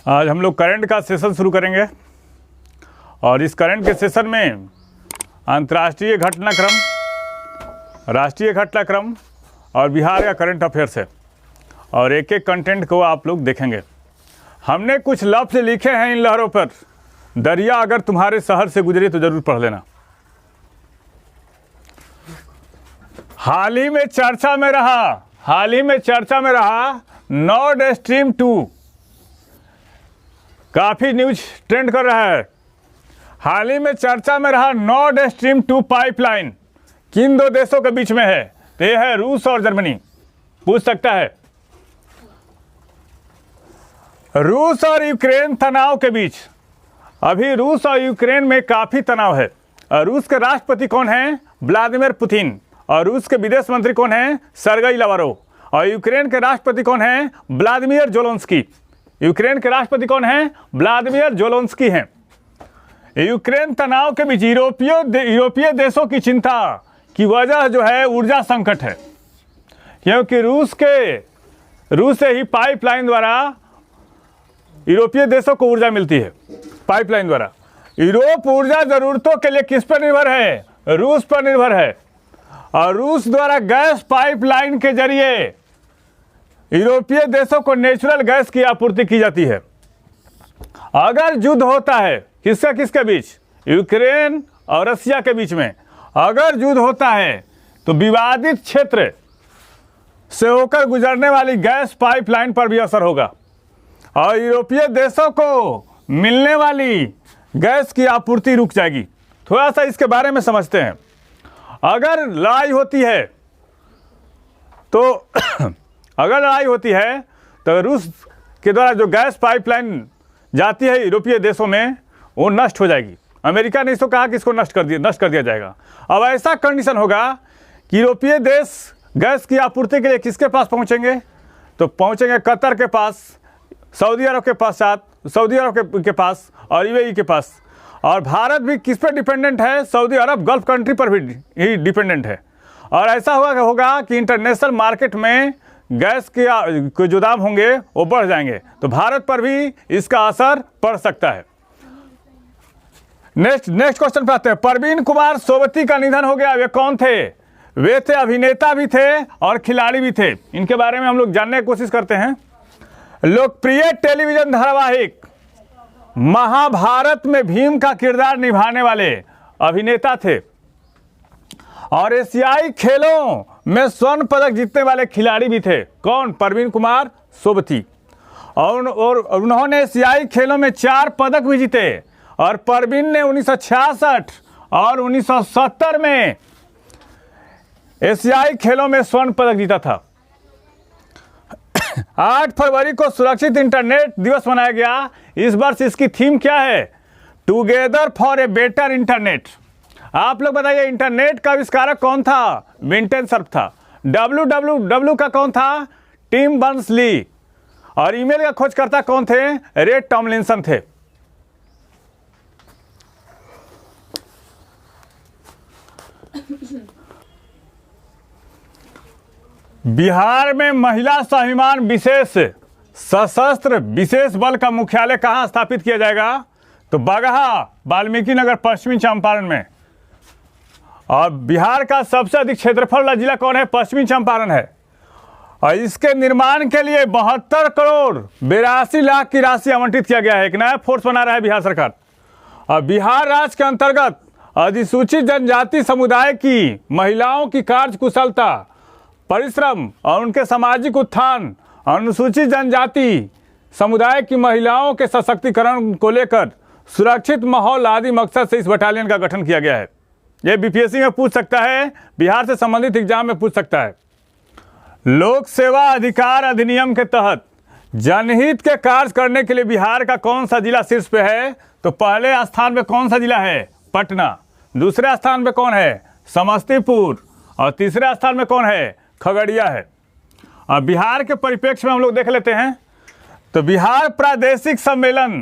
आज हम लोग करंट का सेशन शुरू करेंगे और इस करंट के सेशन में अंतर्राष्ट्रीय घटनाक्रम, राष्ट्रीय घटनाक्रम और बिहार का करंट अफेयर्स है और एक एक कंटेंट को आप लोग देखेंगे। हमने कुछ लफ्ज़ लिखे हैं इन लहरों पर। दरिया अगर तुम्हारे शहर से गुजरे तो ज़रूर पढ़ लेना। हाल ही में चर्चा में रहा नॉर्ड स्ट्रीम 2 काफ़ी न्यूज ट्रेंड कर रहा है। हाल ही में चर्चा में रहा नॉर्ड स्ट्रीम 2 पाइपलाइन किन दो देशों के बीच में है? तो यह है रूस और जर्मनी। पूछ सकता है रूस और यूक्रेन तनाव के बीच। अभी रूस और यूक्रेन में काफ़ी तनाव है। रूस के राष्ट्रपति कौन हैं? Vladimir Putin. और रूस के विदेश मंत्री कौन हैं? Sergei Lavrov. और यूक्रेन के राष्ट्रपति कौन हैं? Vladimir Zelensky. यूक्रेन के राष्ट्रपति कौन हैं? व्लादिमीर ज़ेलेंस्की हैं। यूक्रेन तनाव के बीच यूरोपीय देशों की चिंता की वजह जो है ऊर्जा संकट है, क्योंकि रूस से ही पाइपलाइन द्वारा यूरोपीय देशों को ऊर्जा मिलती है। पाइपलाइन द्वारा यूरोप ऊर्जा ज़रूरतों के लिए किस पर निर्भर है? रूस पर निर्भर है। और रूस द्वारा गैस पाइपलाइन के जरिए यूरोपीय देशों को नेचुरल गैस की आपूर्ति की जाती है। अगर युद्ध होता है किसके बीच? यूक्रेन और रसिया के बीच में अगर युद्ध होता है तो विवादित क्षेत्र से होकर गुजरने वाली गैस पाइपलाइन पर भी असर होगा और यूरोपीय देशों को मिलने वाली गैस की आपूर्ति रुक जाएगी। थोड़ा सा इसके बारे में समझते हैं। अगर लड़ाई होती है तो रूस के द्वारा जो गैस पाइपलाइन जाती है यूरोपीय देशों में वो नष्ट हो जाएगी। अमेरिका ने इसको कहा कि इसको नष्ट कर दिया जाएगा। अब ऐसा कंडीशन होगा कि यूरोपीय देश गैस की आपूर्ति के लिए किसके पास पहुंचेंगे? तो पहुंचेंगे कतर के पास, सऊदी अरब के पास और यूएई के पास। और भारत भी किस पर डिपेंडेंट है? सऊदी अरब, गल्फ कंट्री पर भी ही डिपेंडेंट है। और ऐसा होगा कि इंटरनेशनल मार्केट में गैस के जो दाम होंगे वो बढ़ जाएंगे, तो भारत पर भी इसका असर पड़ सकता है। नेक्स्ट क्वेश्चन पे आते हैं। परवीन कुमार सोबती का निधन हो गया। वे कौन थे? वे थे अभिनेता भी थे और खिलाड़ी भी थे। इनके बारे में हम लोग जानने की कोशिश करते हैं। लोकप्रिय टेलीविजन धारावाहिक महाभारत में भीम का किरदार निभाने वाले अभिनेता थे और एशियाई खेलों में स्वर्ण पदक जीतने वाले खिलाड़ी भी थे। कौन? परवीन कुमार सोबती। और उन्होंने एशियाई खेलों में 4 पदक भी जीते। और परवीन ने 1966 और 1970 में एशियाई खेलों में स्वर्ण पदक जीता था। 8 फरवरी को सुरक्षित इंटरनेट दिवस मनाया गया। इस वर्ष इसकी थीम क्या है? Together for a better internet. आप लोग बताइए, इंटरनेट का आविष्कारक कौन था? विंटेज सर्फ था। www का कौन था? Tim Berners-Lee. और ईमेल का खोजकर्ता कौन थे? रे टॉमलिंसन थे। बिहार में महिला स्वाभिमान विशेष सशस्त्र विशेष बल का मुख्यालय कहाँ स्थापित किया जाएगा? तो बगहा, वाल्मीकि नगर, पश्चिमी चंपारण में। और बिहार का सबसे अधिक क्षेत्रफल वाला जिला कौन है? पश्चिमी चंपारण है। और इसके निर्माण के लिए 72 करोड़ 82 लाख की राशि आवंटित किया गया है। एक नया फोर्स बना रहा है बिहार सरकार। और बिहार राज्य के अंतर्गत अधिसूचित जनजाति समुदाय की महिलाओं की कार्यकुशलता, परिश्रम और उनके सामाजिक उत्थान, अनुसूचित जनजाति समुदाय की महिलाओं के सशक्तिकरण को लेकर सुरक्षित माहौल आदि मकसद से इस बटालियन का गठन किया गया है। ये बीपीएससी में पूछ सकता है, बिहार से संबंधित एग्जाम में पूछ सकता है। लोक सेवा अधिकार अधिनियम के तहत जनहित के कार्य करने के लिए बिहार का कौन सा जिला शीर्ष पे है? तो पहले स्थान पे कौन सा जिला है? पटना। दूसरे स्थान पे कौन है? समस्तीपुर। और तीसरे स्थान में कौन है? खगड़िया है। अब बिहार के परिप्रेक्ष्य में हम लोग देख लेते हैं। तो बिहार प्रादेशिक सम्मेलन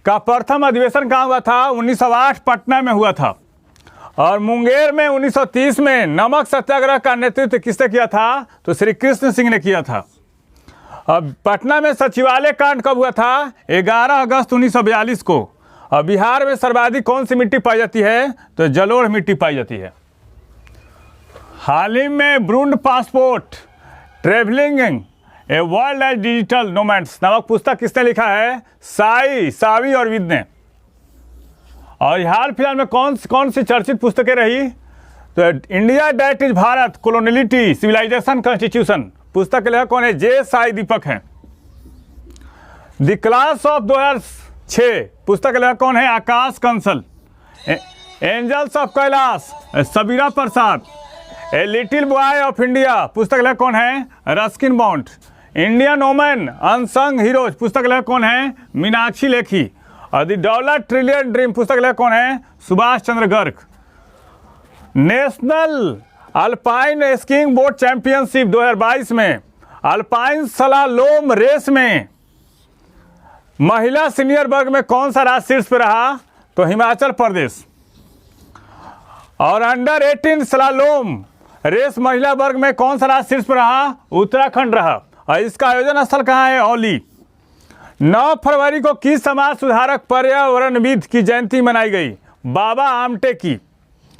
का प्रथम अधिवेशन कहाँ हुआ था? 1908 पटना में हुआ था। और मुंगेर में 1930 में नमक सत्याग्रह का नेतृत्व किसने किया था? तो श्री कृष्ण सिंह ने किया था। अब पटना में सचिवालय कांड कब हुआ था? 11 अगस्त 1942 को। अब बिहार में सर्वाधिक कौन सी मिट्टी पाई जाती है? तो जलोढ़ मिट्टी पाई जाती है। हाल ही में ब्रूंड passport travelling a world as digital nomads नामक पुस्तक किसने लिखा है? सावी और विद ने। और हाल फिलहाल में कौन सी चर्चित पुस्तकें रही? तो India that is Bharat coloniality civilisation constitution पुस्तक के लेखक कौन है? जे साई दीपक हैं। द क्लास ऑफ 2006 पुस्तक के लेखक कौन है? Akash Kansal. Angels of Kailash Sabira Prasad. A little boy of India पुस्तक के लेखक कौन है? Ruskin Bond. Indian women unsung heroes पुस्तक के लेखक कौन है? मीनाक्षी लेखी। और द डॉलर ट्रिलियन ड्रीम पुस्तक के लेखक कौन है? Subhash Chandra Garg. National alpine skiing boat championship 2022 में अल्पाइन स्लालोम रेस में महिला सीनियर वर्ग में कौन सा राज्य शीर्ष पर रहा? तो हिमाचल प्रदेश। और अंडर 18 स्लालोम रेस महिला वर्ग में कौन सा राज्य शीर्ष पर रहा? उत्तराखंड रहा। और इसका आयोजन स्थल कहाँ है? औली। 9 फरवरी को किस समाज सुधारक पर्यावरणविद की जयंती मनाई गई? बाबा आमटे की।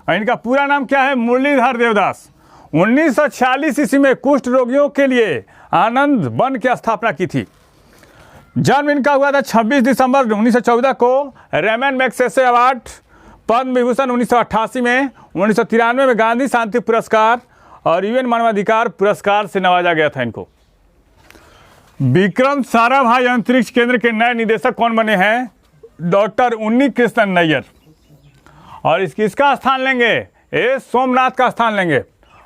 और इनका पूरा नाम क्या है? मुरलीधर देवदास। 1946 ईस्वी में कुष्ठ रोगियों के लिए आनंद वन की स्थापना की थी। जन्म इनका हुआ था 26 दिसंबर 1914 को। Ramon Magsaysay award Padma Vibhushan 1988 में, 1993 में गांधी शांति पुरस्कार और यूएन मानवाधिकार पुरस्कार से नवाजा गया था इनको। विक्रम साराभाई अंतरिक्ष केंद्र के नए निदेशक कौन बने हैं? डॉक्टर उन्नी कृष्णन नैयर। और इसका स्थान लेंगे? ए सोमनाथ का स्थान लेंगे।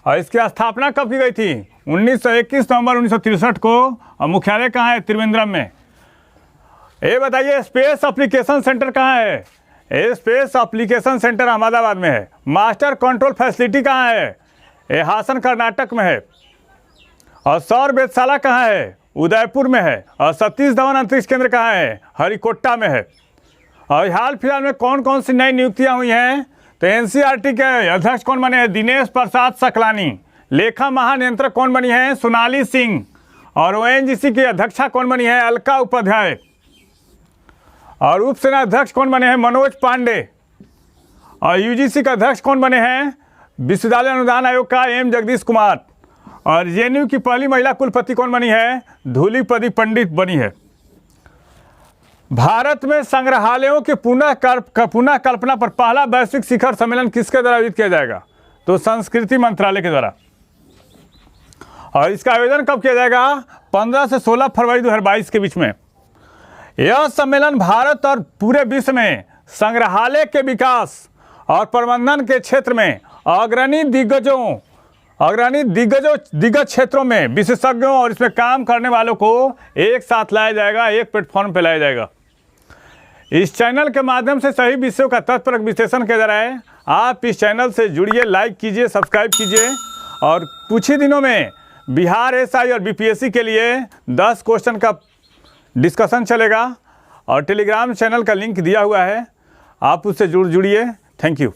और इसकी स्थापना कब की गई थी? 1921 नवंबर 1963 को। और मुख्यालय कहाँ है? त्रिवेंद्रम में। ये बताइए स्पेस एप्लीकेशन सेंटर कहाँ है? ये स्पेस एप्लीकेशन सेंटर अहमदाबाद में है। मास्टर कंट्रोल फैसिलिटी कहाँ है? ये हासन कर्नाटक में है। और सौर वेधशाला कहाँ है? उदयपुर में है। और सतीश धवन अंतरिक्ष केंद्र कहाँ है? हरिकोटा में है। और हाल फिलहाल में कौन सी नई नियुक्तियां हुई हैं? तो एनसीईआरटी के अध्यक्ष कौन बने हैं? दिनेश प्रसाद सकलानी। लेखा महानियंत्रक कौन बनी है? सोनाली सिंह। और ओएनजीसी की अध्यक्षा कौन बनी है? अलका उपाध्याय। और उप सेना अध्यक्ष कौन बने हैं? मनोज पांडे। और यूजीसी का अध्यक्ष कौन बने हैं? विश्वविद्यालय अनुदान आयोग का एम जगदीश कुमार। और जेएनयू की पहली महिला कुलपति कौन बनी है? धूलिपदी पंडित बनी है। भारत में संग्रहालयों के पुनः कल्पना पर पहला वैश्विक शिखर सम्मेलन किसके द्वारा आयोजित किया जाएगा? तो संस्कृति मंत्रालय के द्वारा। और इसका आयोजन कब किया जाएगा? 15 से 16 फरवरी 2022 के बीच में। यह सम्मेलन भारत और पूरे विश्व में संग्रहालय के विकास और प्रबंधन के क्षेत्र में अग्रणी दिग्गज क्षेत्रों में विशेषज्ञों और इसमें काम करने वालों को एक साथ लाया जाएगा, एक प्लेटफॉर्म पर लाया जाएगा। इस चैनल के माध्यम से सही विषयों का तथ्यपरक विश्लेषण किया जा रहा है। आप इस चैनल से जुड़िए, लाइक कीजिए, सब्सक्राइब कीजिए। और कुछ ही दिनों में बिहार एसआई और बीपीएससी के लिए 10 क्वेश्चन का डिस्कशन चलेगा। और टेलीग्राम चैनल का लिंक दिया हुआ है, आप उससे जुड़िए। Thank you.